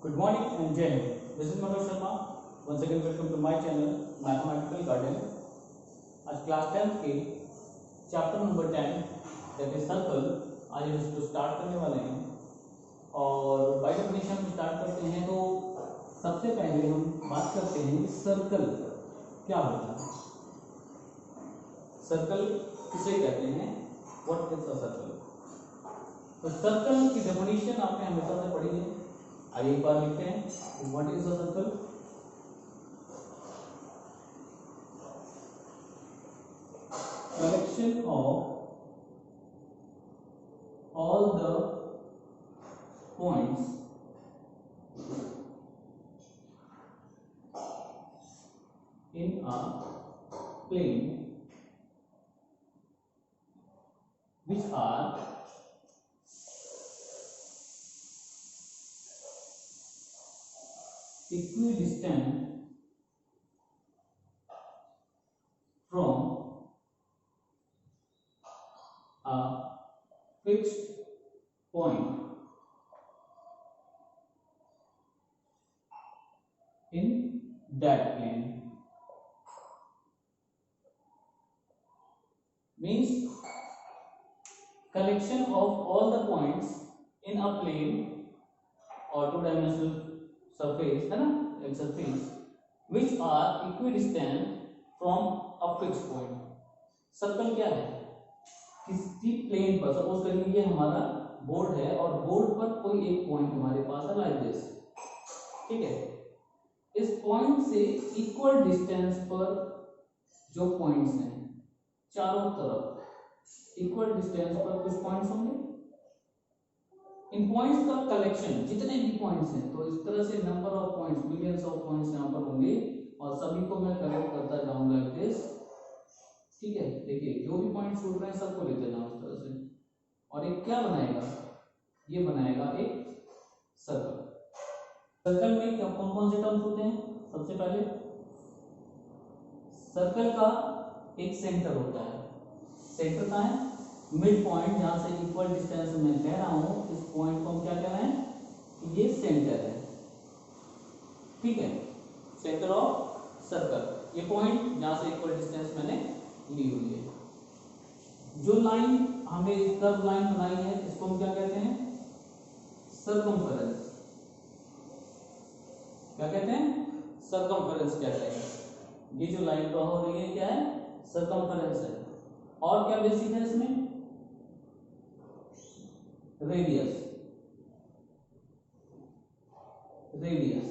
Good morning and Jai Hind. This is Manoj Sharma. Once again welcome to my channel Mathematical Garden. आज class 10th के chapter number 10 that is circle आज हम इसको start करने वाले हैं और बाय डेफिनेशन हम स्टार्ट करते हैं तो सबसे पहले हम बात करते हैं सर्कल क्या होता है। सर्कल किसे कहते हैं, व्हाट इज अ सर्कल। तो सर्कल की डेफिनेशन आपने हमेशा से पढ़ी है, आइए एक बार लिखते हैं what is a circle. Collection of all the points in a plane which are equidistant from a fixed point in that plane means collection of all the points in a plane or two-dimensional surface है ना, एक surface which are equidistant from a fixed point। Circle क्या है, किसी plane पर suppose करिए ये हमारा बोर्ड है और बोर्ड पर कोई एक पॉइंट हमारे पास है लाइक दिस, ठीक है। इस पॉइंट से इक्वल डिस्टेंस पर जो पॉइंट्स हैं चारों तरफ इक्वल डिस्टेंस पर कुछ पॉइंट्स होंगे, इन पॉइंट्स का कलेक्शन जितने भी पॉइंट्स हैं तो इस तरह से number of points millions of points यहाँ पर होंगे और सभी को मैं कलेक्ट करता जाऊंगा लाइक दिस, ठीक है। देखिए जो भी पॉइंट छूट रहे हैं सबको लेते जाओ इस तरह से और एक क्या बनाएगा, ये बनाएगा एक सर्कल। सर्कल में क्या कौन कौन से टर्म्स होते हैं, सबसे पहले सर्कल का एक सेंटर होता है। सेंटर का है मिड पॉइंट, जहां से इक्वल डिस्टेंस में ले रहा हूं, इस पॉइंट को हम क्या कह रहे हैं, ये सेंटर है, ठीक है। सेंटर ऑफ सर्कल ये पॉइंट जहां से इक्वल डिस्टेंस मैंने ली हुई है। जो लाइन हमने कर्व लाइन बनाई है इसको हम क्या कहते हैं, सर्कमफेरेंस। क्या कहते हैं, सर्कमफेरेंस कहते हैं। ये जो लाइन ड्रॉ हो रही है क्या है, सर्कमफेरेंस है। और क्या बेसिक है इसमें, रेडियस। रेडियस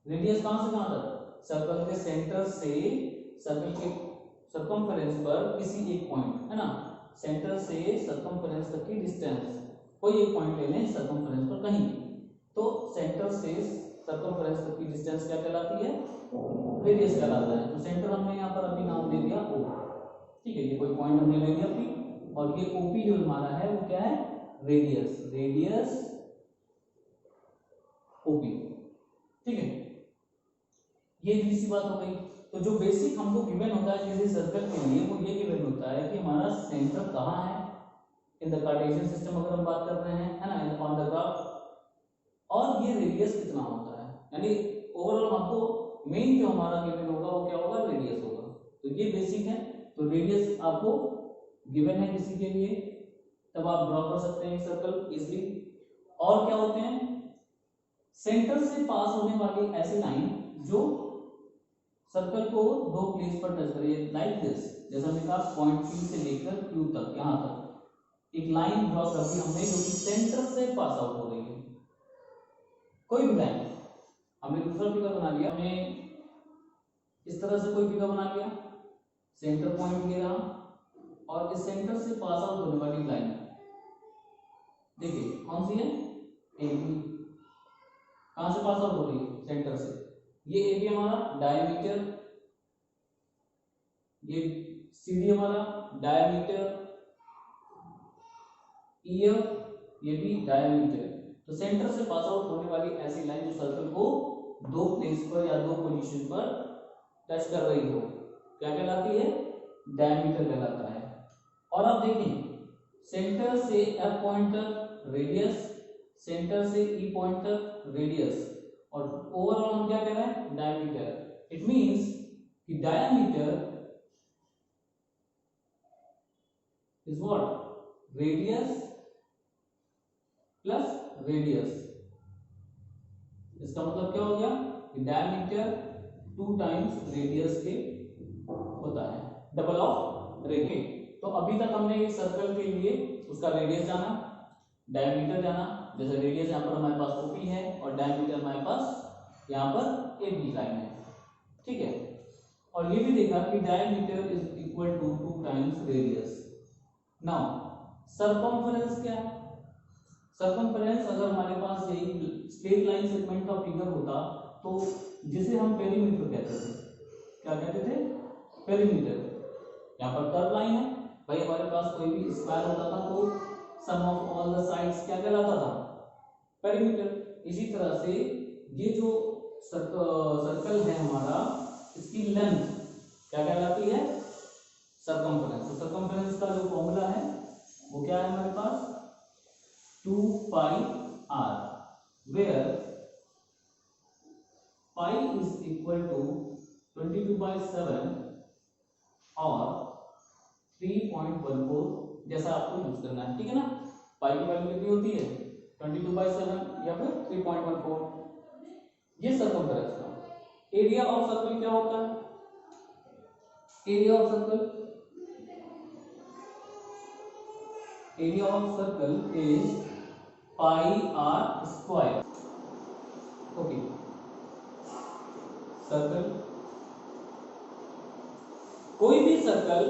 रेडियस कहां से कहां तक, सर्कल के सेंटर से सर्कल के सर्कमफेरेंस पर किसी एक पॉइंट है ना, सेंटर से सर्कमफेरेंस तक की डिस्टेंस, कोई एक पॉइंट ले लें सर्कमफेरेंस पर कहीं, तो सेंटर से सर्कमफेरेंस तक की डिस्टेंस क्या कहलाती है, रेडियस कहलाता है। तो सेंटर हमने यहाँ पर अभी नाम दे दिया O, ठीक है। ये कोई पॉइंट हमने ले लिया P और ये OP जो हमारा है वो क्या है, रेडियस। रेडियस OP, ठीक है। ये इसी बात हो गई। तो जो बेसिक हमको गिवन होता है किसी सर्कल के लिए वो ये गिवन होता है कि हमारा सेंटर कहाँ है इन द कार्टेशियन सिस्टम, अगर हम बात कर रहे हैं है ना, ऑन द ग्राफ, और ये रेडियस कितना होता है, यानी ओवरऑल आपको मेन जो हमारा गिवन होगा वो क्या होगा, रेडियस होगा। तो ये बेसिक है। तो रेडियस आपको गिवन है किसी के लिए, तब आप ड्रॉ कर सकते हैं सर्कल इजीली। और क्या होते हैं, सेंटर से पास होने वाली ऐसी लाइन जो सर्कल को दो प्लेस पर टच करे, लाइक दिस। जैसा हमने कहा पॉइंट P से लेकर Q तक, यहां तक एक लाइन ड्रॉ कर दी हमने जो कि सेंटर से पास आउट हो रही है। कोई भी लाइन, हमने दूसरा फिगर बना लिया, हमने इस तरह से कोई फिगर बना लिया, सेंटर पॉइंट ले रहा और इस सेंटर से पास आउट होने वाली लाइन देखिए कौन सी है, AB। कहां से पास आउट हो रही है, सेंटर से। ये AB हमारा डायमीटर, ये CD हमारा डायमीटर, EF ये भी डायमीटर। तो सेंटर से पास आउट होने वाली ऐसी लाइन जो सर्कल को दो प्लेस पर या दो पोजीशन पर टच कर रही हो क्या कहलाती है, डायमीटर कहलाता है। और आप देखें सेंटर से F पॉइंट तक रेडियस, सेंटर से ई पॉइंट तक रेडियस, और ओवरऑल हम क्या कह रहे हैं, डायमीटर। इट मींस कि diameter is what, radius plus radius. इसका मतलब क्या हो गया कि डायमीटर 2 टाइम्स रेडियस के होता है, डबल ऑफ रेडियस। तो अभी तक हमने एक सर्कल के लिए उसका रेडियस जाना, डायमीटर जाना, जैसे रेडियस यहाँ पर हमारे पास ओपी है और डायमीटर हमारे पास यहाँ पर एबी लाइन है, ठीक है। और ये भी देखा कि diameter is equal to 2 times radius. Now circumference क्या है, सरकमफेरेंस अगर हमारे पास यही स्ट्रेट लाइन सेगमेंट का फिगर होता तो जिसे हम पेरीमीटर कहते थे, क्या कहते थे, पेरीमीटर। यहाँ पर कर्व लाइन है भाई, हमारे पास कोई भी स्क्वायर होता था तो सम ऑफ ऑल द साइड्स क्या कहलाता था, पेरीमीटर। इसी तरह से ये जो सर्कल है हमारा, इसकी लेंथ क्या कहलाती है, सरकमफेरेंस। तो सरकमफेरेंस का जो फॉर्मूला है वो क्या है हमारे पास, 2 pi r, where pi is equal to 22/7 और 3.14, जैसा आपको यूज करना है, ठीक है ना। पाई की वैल्यू कितनी होती है, 22/7 या फिर 3.14। ये सरकमफेरेंस का। एरिया ऑफ सर्कल क्या होता है, area of circle, area of circle is pi r square. Okay, circle, कोई भी सर्कल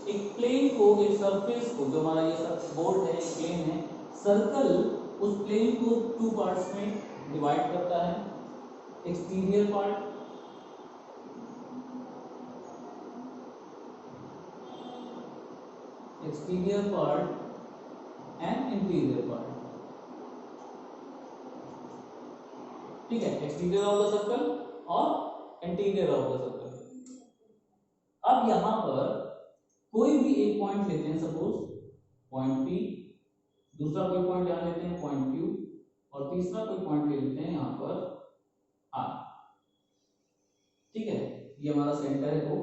एक प्लेन को, एक सरफेस को, जो हमारा ये बोर्ड है, एक प्लेन है, सर्कल उस प्लेन को 2 पार्ट्स में डिवाइड करता है, exterior part and interior part, ठीक है, एक्सटीरियर ऑफ द सर्कल और इंटीरियर ऑफ द सर्कल। अब यहां पर कोई भी एक पॉइंट लेते हैं, सपोज पॉइंट P, दूसरा कोई पॉइंट यहां लेते हैं पॉइंट Q, और तीसरा कोई पॉइंट ले लेते हैं यहां पर R, ठीक है। ये हमारा सेंटर है, वो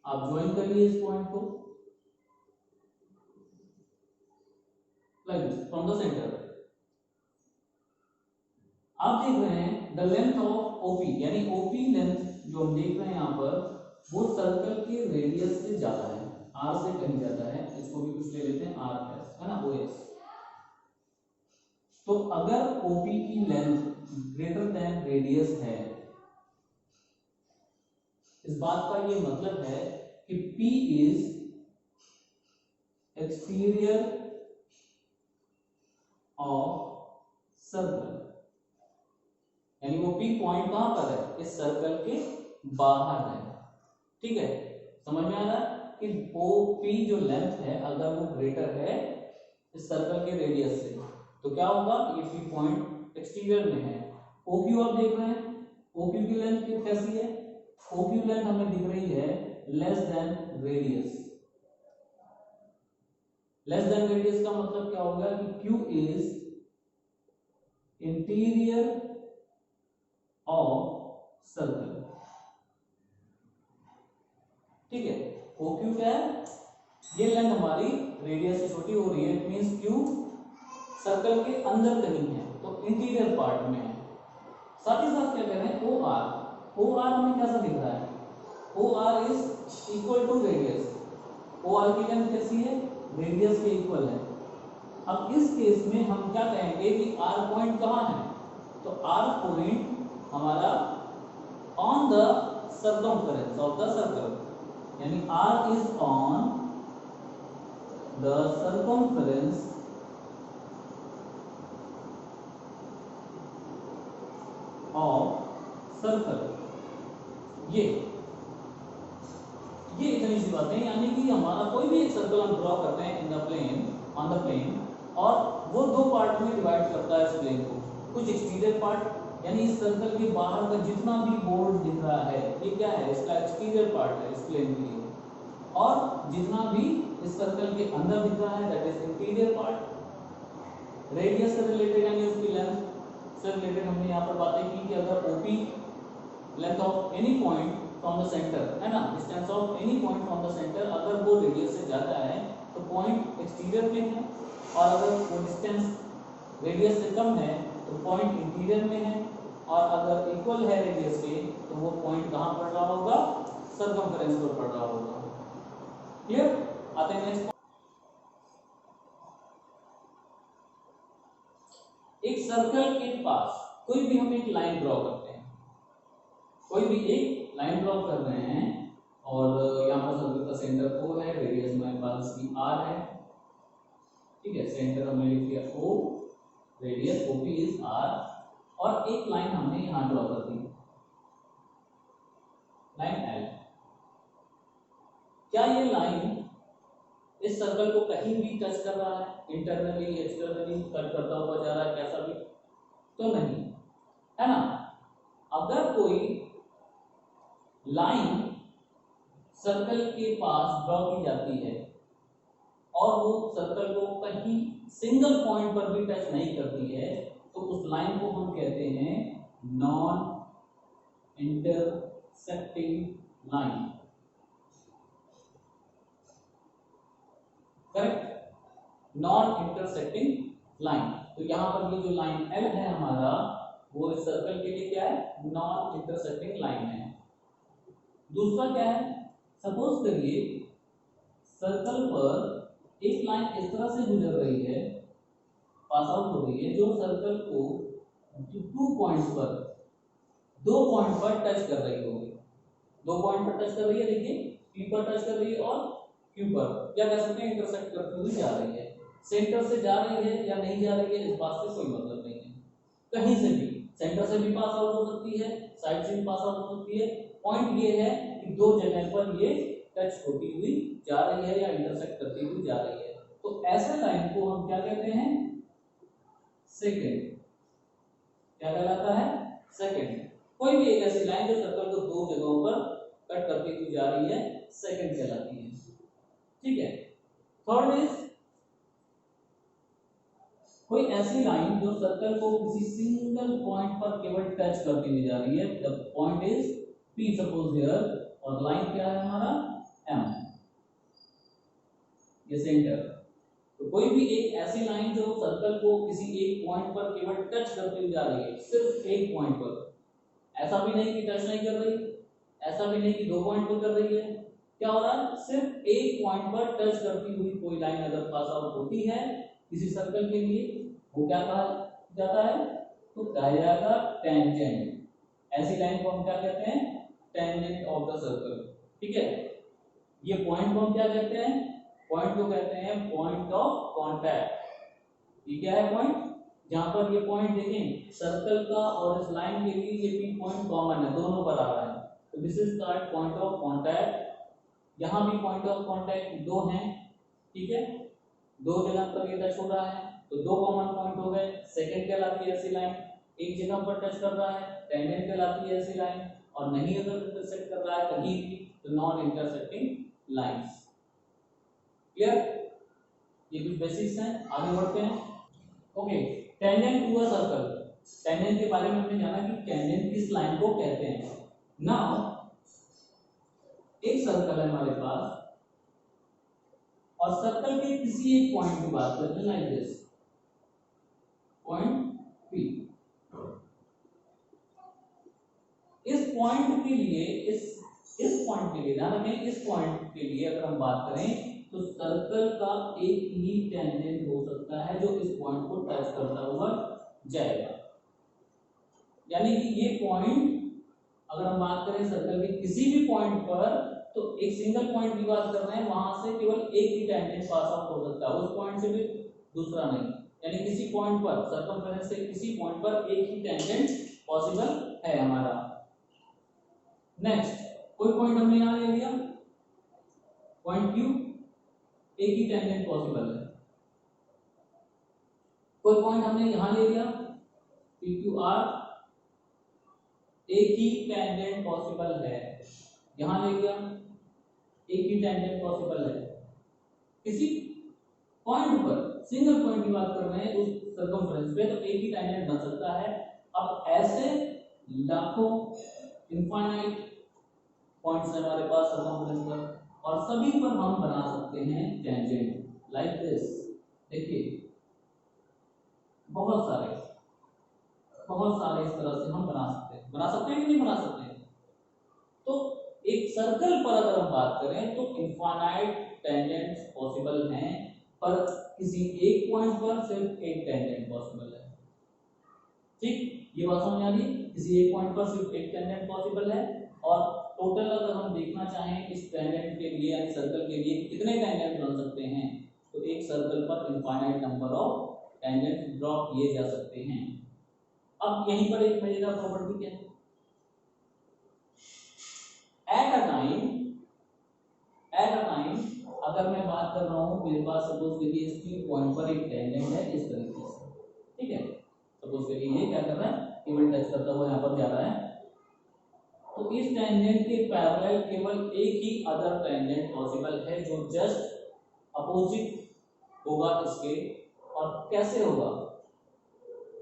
आप ज्वाइन करिए इस पॉइंट को like this from the centre. आप देख रहे हैं द लेंथ ऑफ OP, यानी OP लेंथ जो हम देख रहे हैं यहां पर, वो सर्कल के रेडियस से ज्यादा है, R से कहीं ज्यादा है। इसको भी कुछ ले लेते हैं RS, है ना, OS। तो अगर OP की लेंथ ग्रेटर देन रेडियस है, इस बात का ये मतलब है कि P is exterior of circle, यानी वो P पॉइंट कहां पर है, इस सर्कल के बाहर है, ठीक है। समझ में आ रहा है कि OP जो लेंथ है अगर वो ग्रेटर है इस सर्कल के रेडियस से, तो क्या होगा, ये P पॉइंट एक्सटीरियर में है। OQ आप देख रहे हैं, OQ की लेंथ कैसी है, OQ लेंथ हमें दिख रही है less than radius. Less than radius का मतलब क्या होगा कि Q is interior of circle, ठीक है। OQ क्या है, ये लेंथ हमारी रेडियस से छोटी हो रही है, इट मींस Q सर्कल के अंदर कहीं है, तो इंटीरियर पार्ट में है। साथ ही साथ क्या कह रहे हैं, OR हमें कैसा दिख रहा है, OR is equal to radius. OR की लेंथ कैसी है, रेडियस के इक्वल है। अब इस केस में हम क्या कहेंगे कि R पॉइंट कहां है, तो R पॉइंट हमारा on the circumference of the circle, यानी R is on the circumference of circle. ये इतनी सी बातें, यानी कि हमारा कोई भी एक सर्कल हम ड्रॉ करते हैं in the plane, on the plane, और वो 2 पार्ट में डिवाइड करता है इस प्लेन को। कुछ एक्सटीरियर पार्ट, यानी इस सर्कल के बाहर का जितना भी बोर्ड दिख रहा है, ये क्या है, इसका एक्सटीरियर पार्ट है इस प्लेन के लिए, और जितना भी इस सर्कल के अंदर दिख रहा है that is interior part. Radius से रिलेटेड यानी से रिलेटेड हमने यहाँ पर बातें की कि अगर OP length of any point from the centre है ना, distance of any point from the centre, अगर वो रेडियस से ज़्यादा है तो पॉइंट एक्सटीरियर में है, और अगर वो डिस्टेंस रेडियस से कम है तो पॉइंट इंटीरियर में है, और अगर इक्वल है रेडियस के तो वो पॉइंट कहाँ पड़ रहा होगा, सर्कमफेरेंस पर पड़ रहा होगा। क्लियर? आते हैं नेक्स्ट। एक सर्कल के पास कोई भी हम एक लाइन ड्रॉ करते हैं, कोई भी एक लाइन ड्रॉ कर रहे हैं, और यहाँ पर सर्कल का सेंटर O है, रेडियस हमारे पास भी R है, ठीक है, सेंटर हमने लिख दिया O, radius OP is R, और एक लाइन हमने यहाँ ड्रॉ कर दी, लाइन L। क्या ये लाइन इस सर्कल को कहीं भी टच कर रहा है, इंटरनली एक्सटर्नली कट करता हुआ जा रहा है, कैसा भी तो नहीं है ना। अगर कोई लाइन सर्कल के पास ड्रॉ की जाती है और वो सर्कल को कहीं सिंगल पॉइंट पर भी टच नहीं करती है, तो उस लाइन को हम कहते हैं non intersecting line. Correct? Non intersecting line. तो यहां पर ये जो लाइन L है हमारा, वो इस सर्कल के लिए क्या है, नॉन इंटरसेक्टिंग लाइन है। दूसरा क्या है, सपोज करिए सर्कल पर एक लाइन इस तरह से गुजर रही है, पास आउट हो रही है, जो सर्कल को 2 पॉइंट्स पर, 2 पॉइंट पर टच कर रही होगी, 2 पॉइंट पर टच कर रही है, देखिए P पर टच कर रही है और Q पर, क्या कह सकते हैं, इंटरसेक्ट करती हुई जा रही है। सेंटर से जा रही है या नहीं जा रही है इस बात से कोई मतलब नहीं है, कहीं से भी, सेंटर से भी पास आउट हो सकती है, साइड से भी पास आउट हो सकती है। पॉइंट ये है कि 2 जगह पर ये टच होती हुई जा रही है या इंटरसेक्ट करती हुई जा रही है, तो ऐसे लाइन को हम क्या कहते हैं, सेकेंड। क्या कहलाता है, सेकेंड। कोई भी एक ऐसी लाइन जो सर्कल को 2 जगहों पर कट करती हुई जा रही है, सेकेंड कहलाती है। ठीक है। थर्ड इज कोई ऐसी लाइन जो सर्कल को किसी सिंगल पॉइंट पर केवल टच करती हुई जा रही है, the point is P suppose here, और लाइन क्या है हमारा, M, ये सेंटर। तो कोई भी एक ऐसी लाइन जो सर्कल को किसी एक पॉइंट पर केवल टच करती हुई जा रही है, सिर्फ एक पॉइंट पर, ऐसा भी नहीं कि टच नहीं कर रही, ऐसा भी नहीं कि 2 पॉइंट पर कर रही है, क्या हो रहा है, सिर्फ एक पॉइंट पर टच करती हुई कोई लाइन अगर पास आउट होती है किसी सर्कल के लिए, वो क्या कहा जाता है, तो कहा जाएगा टेंजेंट। ऐसी लाइन को हम क्या कहते हैं, टेंजेंट ऑफ द सर्कल। ठीक है। ये पॉइंट को हम क्या कहते हैं, पॉइंट को कहते हैं पॉइंट ऑफ कांटेक्ट। ये क्या है, पॉइंट, जहां पर ये पॉइंट देखें सर्कल का और इस लाइन के लिए ये P पॉइंट कॉमन है, दोनों बराबर है, तो this is called point of contact. यहां भी पॉइंट ऑफ कांटेक्ट 2 हैं, ठीक है, 2 जगह पर ये टच हो रहा है, तो 2 कॉमन पॉइंट हो गए। सेकंड कहलाती है ऐसी लाइन, एक जगह पर टच कर रहा है, टेंजेंट कहलाती है ऐसी लाइन, और नहीं अगर इंटरसेक्ट कर रहा है कहीं भी, तो नॉन इंटरसेक्टिंग लाइंस। क्लियर? ये कुछ बेसिक्स हैं, आगे बढ़ते हैं। Okay, tangent to a circle. Tangent के बारे में हमने जाना कि टेंजेंट किस लाइन को कहते हैं। नाउ एक सर्कल है हमारे पास, और सर्कल के किसी एक पॉइंट की बात करते हैं, लाइक दिस पॉइंट P। इस पॉइंट के लिए, इस पॉइंट के लिए ध्यान रखें, इस पॉइंट के लिए अगर हम बात करें तो सर्कल का एक ही टेंजेंट हो सकता है जो इस पॉइंट को टच करता हुआ जाएगा। यानी कि ये पॉइंट, अगर हम बात करें सर्कल के किसी भी पॉइंट पर, तो एक सिंगल पॉइंट की बात कर रहे हैं, वहां से केवल एक ही टेंजेंट पास आउट हो सकता है, उस पॉइंट से भी दूसरा नहीं। यानी किसी पॉइंट पर, सर्कमफ्रेंस से किसी पॉइंट पर एक ही टेंजेंट पॉसिबल है हमारा। नेक्स्ट, कोई पॉइंट हमने यहां ले लिया, पॉइंट Q, एक ही टेंजेंट पॉसिबल है। कोई पॉइंट हमने यहां ले लिया, PQR, एक ही टेंजेंट पॉसिबल है, यहां ले लिया, एक ही टेंजेंट पॉसिबल है। किसी पॉइंट पर, सिंगल पॉइंट की बात कर रहे हैं उस सर्कमफ्रेंस पे, तो एक ही टेंजेंट बन सकता है, अब ऐसे लाखों इनफाइनाइट पॉइंट्स है हमारे पास सर्कमफ्रेंस पर, और सभी पर हम बना सकते हैं टेंजेंट लाइक दिस। देखिए बहुत सारे इस तरह से हम बना सकते हैं कि नहीं बना सकते हैं। तो एक सर्कल पर अगर हम बात करें तो इनफाइनाइट टेंजेंट्स पॉसिबल हैं, पर किसी एक पॉइंट पर सिर्फ एक टेंजेंट पॉसिबल है। ठीक, ये बात समझ आ रही है? किसी एक पॉइंट पर सिर्फ एक टेंजेंट पॉसिबल है, और टोटल अगर हम देखना चाहें इस टेंजेंट के लिए यानी सर्कल के लिए कितने टेंजेंट बन सकते हैं, तो एक सर्कल पर infinite number of tangent draw किए जा सकते हैं। अब यहीं पर एक मजेदार प्रॉपर्टी क्या है, एट अ टाइम अगर मैं बात कर रहा हूं, मेरे पास सपोज करिए इस पी पॉइंट पर एक टेंजेंट है इस तरीके से, ठीक है, सपोज करिए ये क्या कर रहा है, केवल टच करता हुआ यहाँ पर जा रहा है, तो इस टेंजेंट के पैरेलल केवल एक ही अदर टेंजेंट पॉसिबल है जो जस्ट अपोजिट होगा इसके। और कैसे होगा,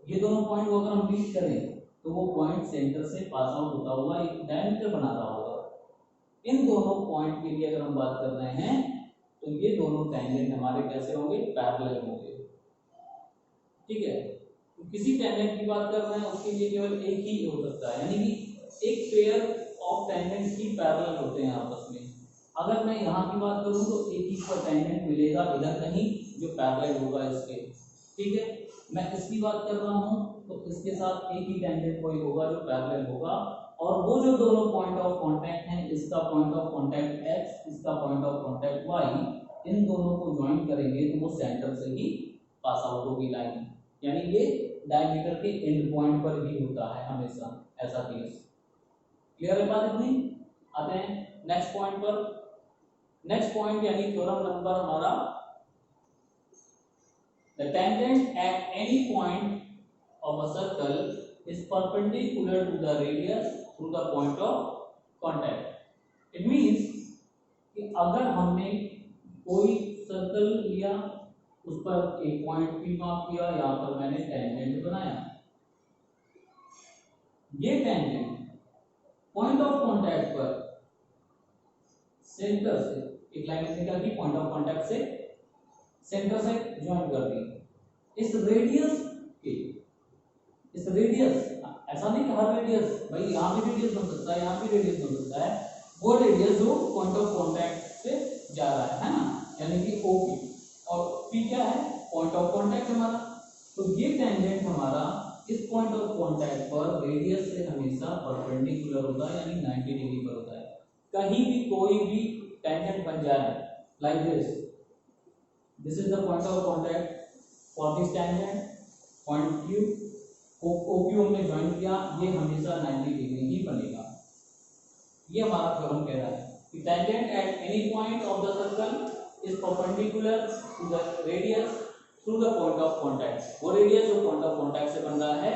ये दोनों पॉइंट को अगर हम रीच करें तो वो पॉइंट सेंटर से पास आउट होता हुआ एक डायमीटर बना रहा होगा। इन दोनों पॉइंट के लिए अगर हम बात कर रहे हैं तो ये दोनों टेंजेंट हमारे कैसे होंगे, पैरेलल होंगे। ठीक है, तो किसी टेंजेंट की बात कर रहे हैं उसके लिए केवल एक ही हो सकता है, यानी कि एक pair of tangent he parallel होते हैं आपस में। अगर मैं यहाँ की बात करूँ तो एक ही पर टेंजेंट मिलेगा इधर कहीं जो पैरेलल होगा इसके। ठीक है, मैं इसकी बात कर रहा हूँ तो इसके साथ एक ही टेंजेंट कोई होगा जो पैरेलल होगा, और वो जो दोनों पॉइंट ऑफ कांटेक्ट हैं, इसका पॉइंट ऑफ कांटेक्ट x, इसका पॉइंट ऑफ कांटेक्ट y, इन दोनों को ज्वाइन करेंगे तो वो सेंटर से ही पास आउट होगी लाइन, यानी ये डायमीटर के एंड पॉइंट पर ही होता है हमेशा ऐसा केस। क्लियर है बात इतनी? आते हैं नेक्स्ट पॉइंट पर। नेक्स्ट पॉइंट यानी थ्योरम नंबर हमारा, the tangent at any point of a circle is perpendicular to the radius through the point of contact. It means कि अगर हमने कोई सर्कल लिया, उस पर एक पॉइंट P मार्क किया, यहाँ पर मैंने टेंजेंट बनाया, ये टेंजेंट पॉइंट ऑफ कांटेक्ट पर सेंटर से एक लाइन निकल गई, पॉइंट ऑफ कांटेक्ट से सेंटर से ज्वाइन कर दी। इस रेडियस के, इस रेडियस, ऐसा नहीं कि हर रेडियस, भाई यहाँ भी रेडियस बन सकता है, यहाँ भी रेडियस बन सकता है, वो रेडियस जो पॉइंट ऑफ कांटेक्ट से जा रहा है ना, यानी कि OP, और P क्या है, पॉइंट ऑफ कांटेक्ट हमारा। तो ये टेंजेंट हमारा इस पॉइंट ऑफ कांटेक्ट पर रेडियस से हमेशा परपेंडिकुलर होता है, यानी 90 डिग्री पर होता है। कहीं भी कोई भी टेंजेंट बन जाए like this, this is the point of contact for this tangent, point Q, OQ हमने ज्वाइन किया, ये हमेशा 90 डिग्री ही बनेगा। ये हमारा थ्योरम कह रहा है कि tangent at any point of the circle is perpendicular to the radius through the point of contact. वो रेडियस जो पॉइंट ऑफ कांटेक्ट से बन रहा है